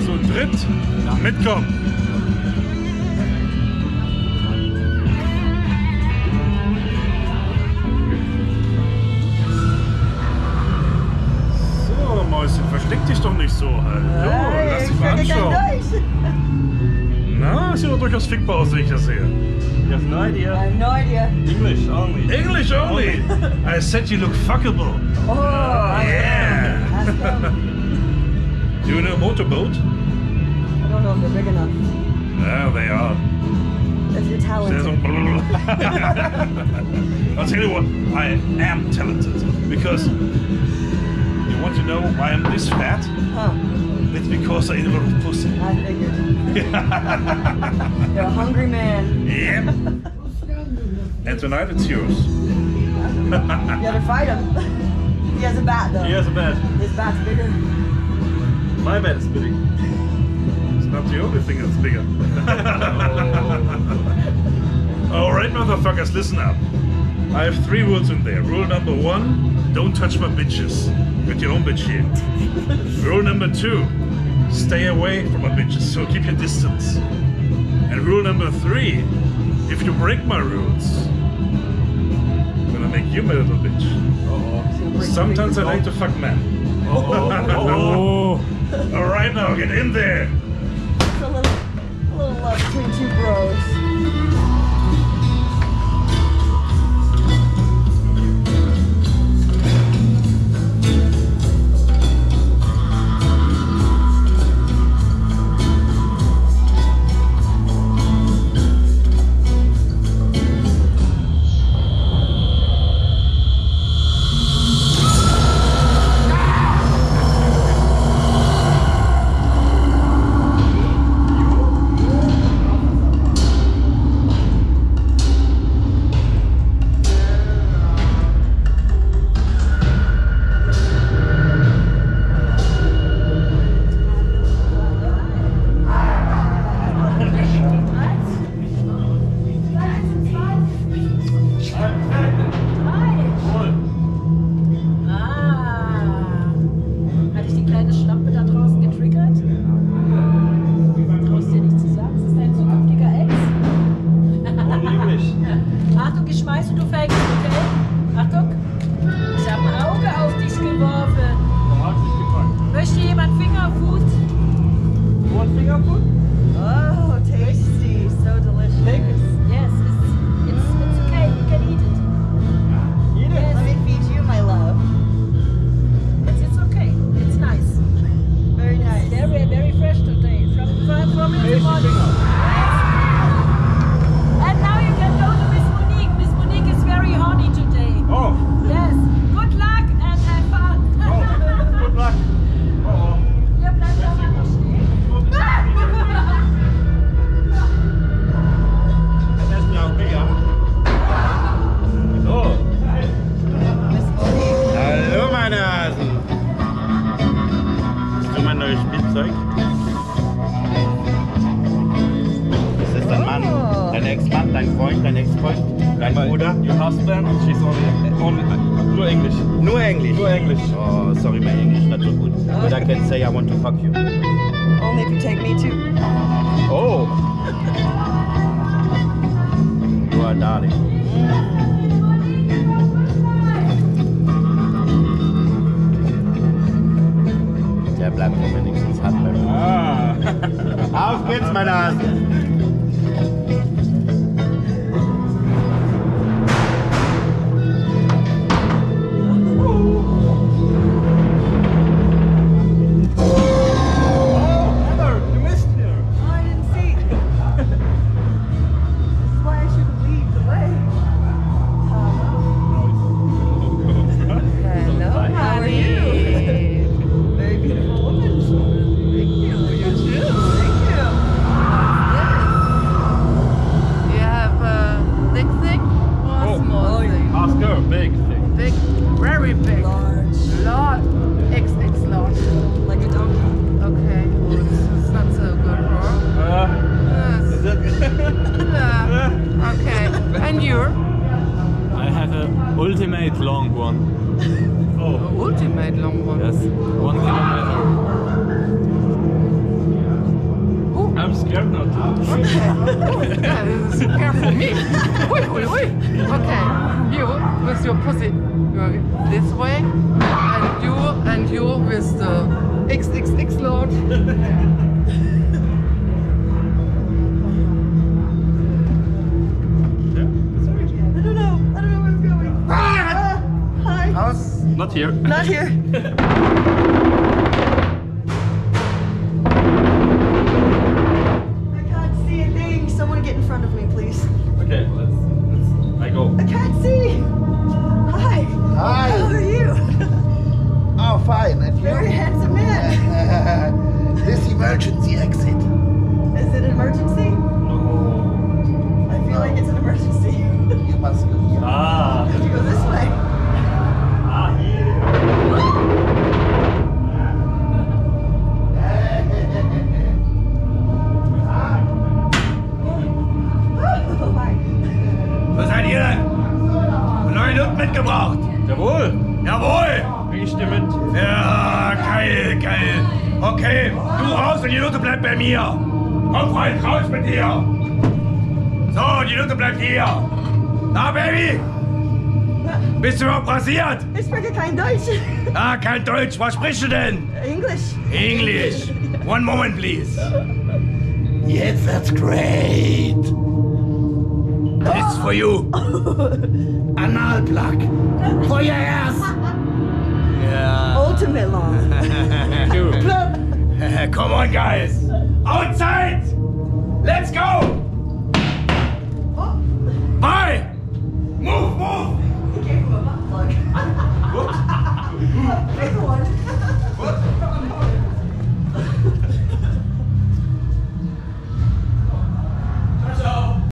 zu dritt mitkommen. So, Mäuschen, versteck dich doch nicht so. Hallo, lass dich mal anschauen. Na, sieht doch durchaus fickbar aus, wie ich das sehe. You have no idea. I have no idea. English only. English only? I said you look fuckable. Oh, Yeah. Do you know a motorboat? I don't know if they're big enough. Yeah, they are. If you're There's talented. I'll tell you what, I am talented. Because you want to know why I'm this fat? Huh. It's because I eat a lot of pussy. I figured. You're a hungry man. Yep. And tonight it's yours. You gotta fight him. He has a bat though. He has a bat. His bat's bigger. My bat is big. It's not the only thing that's bigger. Alright, motherfuckers, listen up. I have 3 rules in there. Rule number 1, don't touch my bitches. With your own bitch here. Rule number 2, stay away from my bitches, so keep your distance. And rule number 3, if you break my rules, I'm gonna make you my little bitch. Sometimes I like to fuck men. Alright now, get in there. It's a little love between 2 bros. Oh, sorry, my English not so good. But I can say I want to fuck you. Only if you take me too. Oh! You are darling. Der bleibt mir wenigstens hart bei mir. Auf geht's, meine Hasen! Very beautiful woman. Thank you. You too. Thank you. scared now too. Yeah, this is fair for me. Oi, oi, oi. Okay, you with your pussy, you're this way, and you with the XXX load. I don't know where I'm going. Hi. House. Not here. Not here. I can't see a thing. Someone get in front of me, please. Okay, let's I go. I can't see. Hi. Hi. How are you? Oh, fine. And you? Very handsome man. This emergency exit. Is it an emergency? No. I feel like it's an emergency. You must go here. Ah. Have to go this way. Ah, here. Oh, hi. Was seid ihr denn? Neue Luft mitgebracht? Jawohl. Jawohl! Bring ich dir mit. Ja, geil, geil. Okay, du raus und die Nutte bleibt bei mir. Komm, Freund, raus mit dir. So, die Nutte bleibt hier. Na, Baby? Bist du überhaupt rasiert? Ich spreche kein Deutsch. Ah, kein Deutsch. Was sprichst du denn? English. English. One moment, please. Yes, that's great. This is for you. Anal plug. For your ass. Yeah. Ultimate long. Come on, guys. Outside. Let's go. Bye. Move.